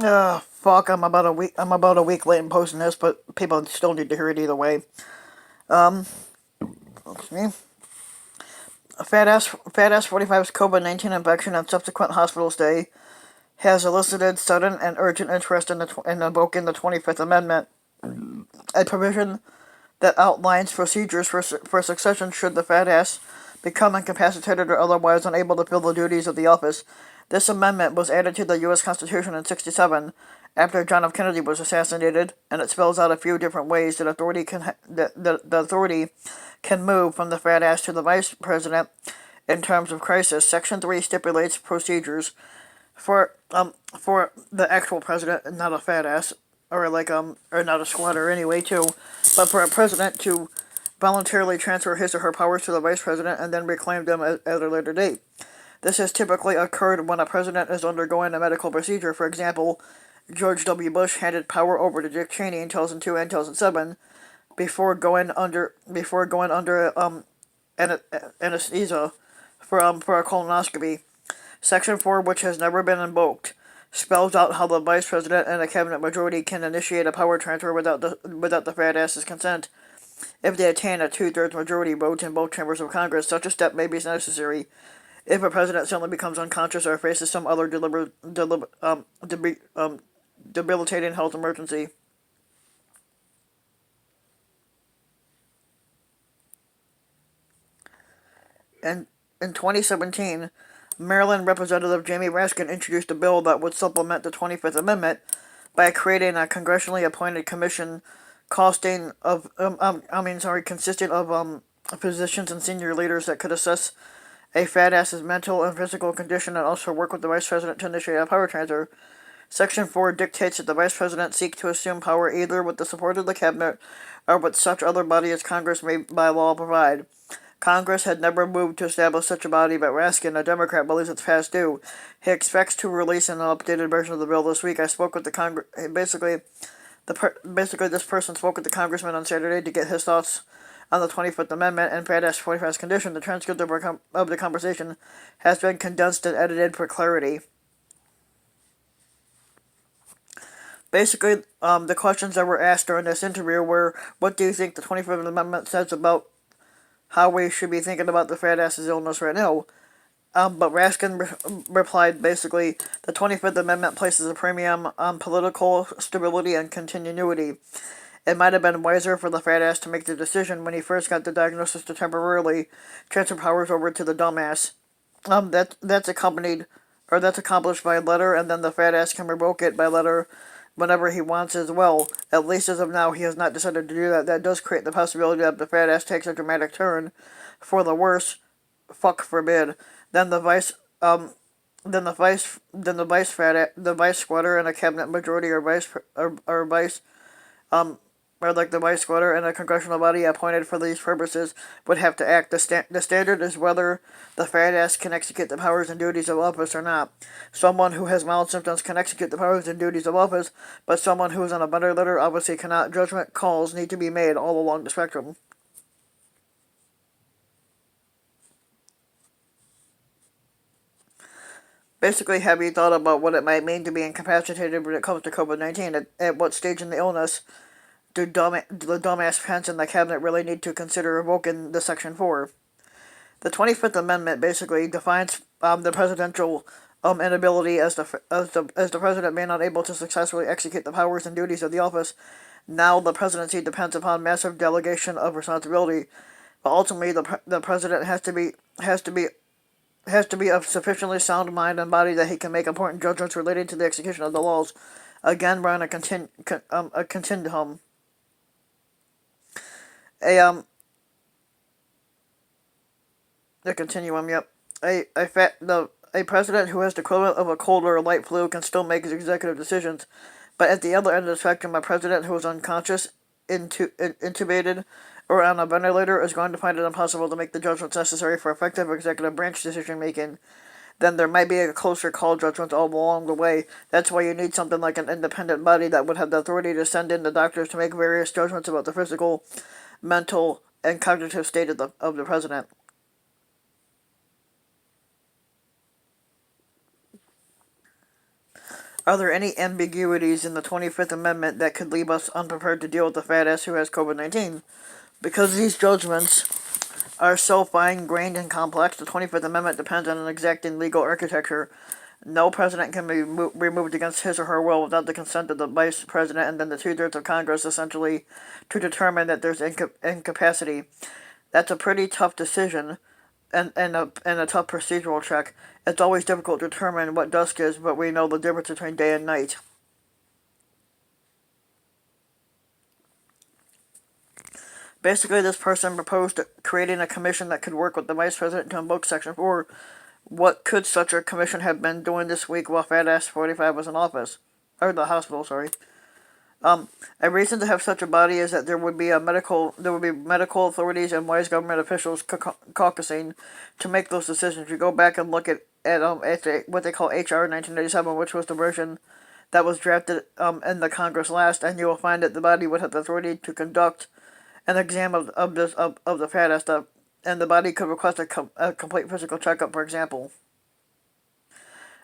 Fuck, I'm about a week late in posting this, but people still need to hear it either way. Excuse me. Fat ass 45's COVID-19 infection and subsequent hospital stay has elicited sudden and urgent interest in invoking the 25th Amendment, a provision that outlines procedures for succession should the fat ass become incapacitated or otherwise unable to fill the duties of the office. This amendment was added to the U.S. Constitution in '67 after John F. Kennedy was assassinated, and it spells out a few different ways that the authority can move from the fat ass to the vice president in terms of crisis. Section 3 stipulates procedures for the actual president, not a fat ass, or not a squatter anyway too, but for a president to voluntarily transfer his or her powers to the vice president and then reclaim them at a later date. This has typically occurred when a president is undergoing a medical procedure. For example, George W. Bush handed power over to Dick Cheney in 2002 and 2007 before going under anesthesia for a colonoscopy. Section 4, which has never been invoked, spells out how the vice president and a cabinet majority can initiate a power transfer without the fat ass's consent. If they attain a two-thirds majority vote in both chambers of Congress, such a step may be necessary if a president suddenly becomes unconscious or faces some other debilitating health emergency. And in 2017, Maryland Representative Jamie Raskin introduced a bill that would supplement the 25th Amendment by creating a congressionally appointed commission consisting of physicians and senior leaders that could assess a fat ass's mental and physical condition and also work with the vice president to initiate a power transfer. Section 4 dictates that the vice president seek to assume power either with the support of the cabinet or with such other body as Congress may by law provide. Congress had never moved to establish such a body, but Raskin, a Democrat, believes it's past due. He expects to release an updated version of the bill this week. I spoke with the Congress. Basically, this person spoke with the congressman on Saturday to get his thoughts on the 25th Amendment and Fat Ass 45's condition. The transcript of the conversation has been condensed and edited for clarity. Basically, the questions that were asked during this interview were, what do you think the 25th Amendment says about how we should be thinking about the fat ass's illness right now? But Raskin replied basically, the 25th Amendment places a premium on political stability and continuity. It might have been wiser for the fat ass to make the decision when he first got the diagnosis to temporarily transfer powers over to the dumbass. That's accomplished by letter, and then the fat ass can revoke it by letter whenever he wants as well. At least as of now, he has not decided to do that. That does create the possibility that the fat ass takes a dramatic turn for the worse. Fuck forbid. Then the vice, then the vice squatter and a cabinet majority or the vice squatter and a congressional body appointed for these purposes would have to act. The standard is whether the fat ass can execute the powers and duties of office or not. Someone who has mild symptoms can execute the powers and duties of office, but someone who is on a ventilator obviously cannot. Judgment calls need to be made all along the spectrum. Basically, have you thought about what it might mean to be incapacitated when it comes to COVID-19? At what stage in the illness do the dumbass Pence and the cabinet really need to consider revoking the Section 4? The 25th Amendment basically defines the presidential inability as the president being unable to successfully execute the powers and duties of the office. Now the presidency depends upon massive delegation of responsibility, but ultimately the president has to be of sufficiently sound mind and body that he can make important judgments relating to the execution of the laws. Again, we're on a continuum. A The continuum. Yep. A president who has the equivalent of a cold or a light flu can still make his executive decisions, but at the other end of the spectrum, a president who is unconscious, intubated, or on a ventilator is going to find it impossible to make the judgments necessary for effective executive branch decision making. Then there might be a closer call judgment all along the way. That's why you need something like an independent body that would have the authority to send in the doctors to make various judgments about the physical, mental, and cognitive state of the president. Are there any ambiguities in the 25th Amendment that could leave us unprepared to deal with the fat ass who has COVID-19? Because these judgments are so fine-grained and complex, the 25th Amendment depends on an exacting legal architecture. No president can be removed against his or her will without the consent of the vice president and then the two-thirds of Congress, essentially, to determine that there's incapacity. That's a pretty tough decision and a tough procedural check. It's always difficult to determine what dusk is, but we know the difference between day and night. Basically, this person proposed creating a commission that could work with the vice president to invoke Section 4. What could such a commission have been doing this week while Fat Ass 45 was in office? Or the hospital, sorry. A reason to have such a body is that there would be medical authorities and wise government officials caucusing to make those decisions. You go back and look at what they call HR 1987, which was the version that was drafted in the Congress last, and you will find that the body would have the authority to conduct an exam of the fat ass stuff, and the body could request a complete physical checkup, for example.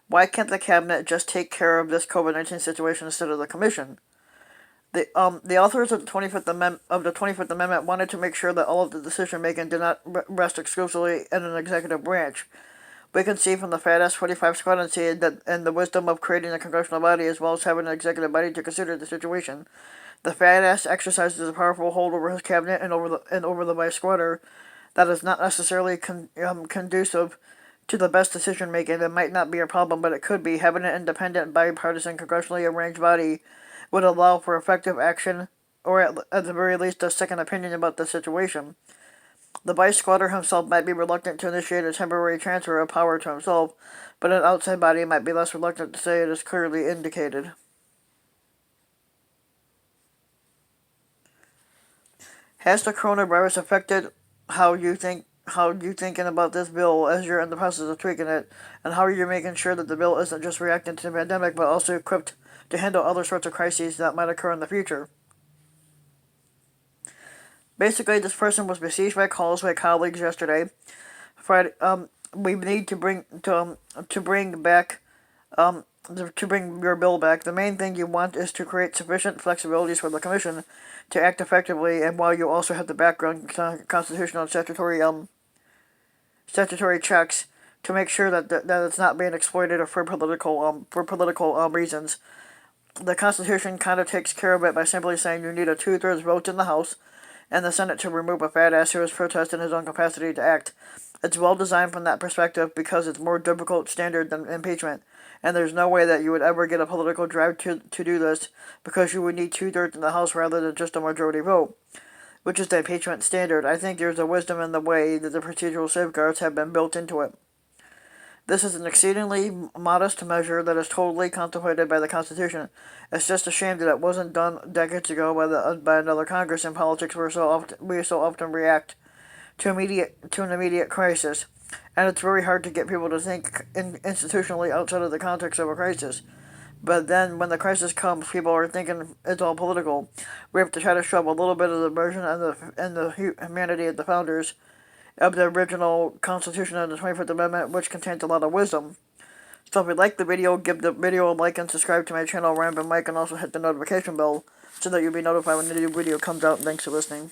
Why can't the cabinet just take care of this COVID-19 situation instead of the commission? The authors of the 25th Amendment wanted to make sure that all of the decision making did not rest exclusively in an executive branch. We can see from the Fat Ass 45 squad and the wisdom of creating a congressional body as well as having an executive body to consider the situation. The Fat Ass exercises a powerful hold over his cabinet and over the vice squatter that is not necessarily conducive to the best decision making. It might not be a problem, but it could be. Having an independent, bipartisan, congressionally arranged body would allow for effective action, or at the very least a second opinion about the situation. The vice squatter himself might be reluctant to initiate a temporary transfer of power to himself, but an outside body might be less reluctant to say it is clearly indicated. Has the coronavirus affected how you thinking about this bill as you're in the process of tweaking it, and how are you making sure that the bill isn't just reacting to the pandemic but also equipped to handle other sorts of crises that might occur in the future? Basically, this person was besieged by calls by colleagues yesterday. Friday, we need to bring back to bring your bill back. The main thing you want is to create sufficient flexibilities for the commission to act effectively, and while you also have the background constitutional and statutory checks to make sure that it's not being exploited for political reasons. The Constitution kind of takes care of it by simply saying you need a two-thirds vote in the House and the Senate to remove a fat ass who is protesting his own capacity to act. It's well designed from that perspective because it's more difficult standard than impeachment, and there's no way that you would ever get a political drive to do this because you would need two-thirds in the House rather than just a majority vote, which is the impeachment standard. I think there's a wisdom in the way that the procedural safeguards have been built into it. This is an exceedingly modest measure that is totally contemplated by the Constitution. It's just a shame that it wasn't done decades ago by another Congress. In politics, we so often react to an immediate crisis, and it's very hard to get people to think institutionally outside of the context of a crisis. But then, when the crisis comes, people are thinking it's all political. We have to try to shove a little bit of the version and the humanity of the founders of the original Constitution and the 25th Amendment, which contains a lot of wisdom. So if you like the video, give the video a like and subscribe to my channel, Rambin Mike, and also hit the notification bell so that you'll be notified when the new video comes out. Thanks for listening.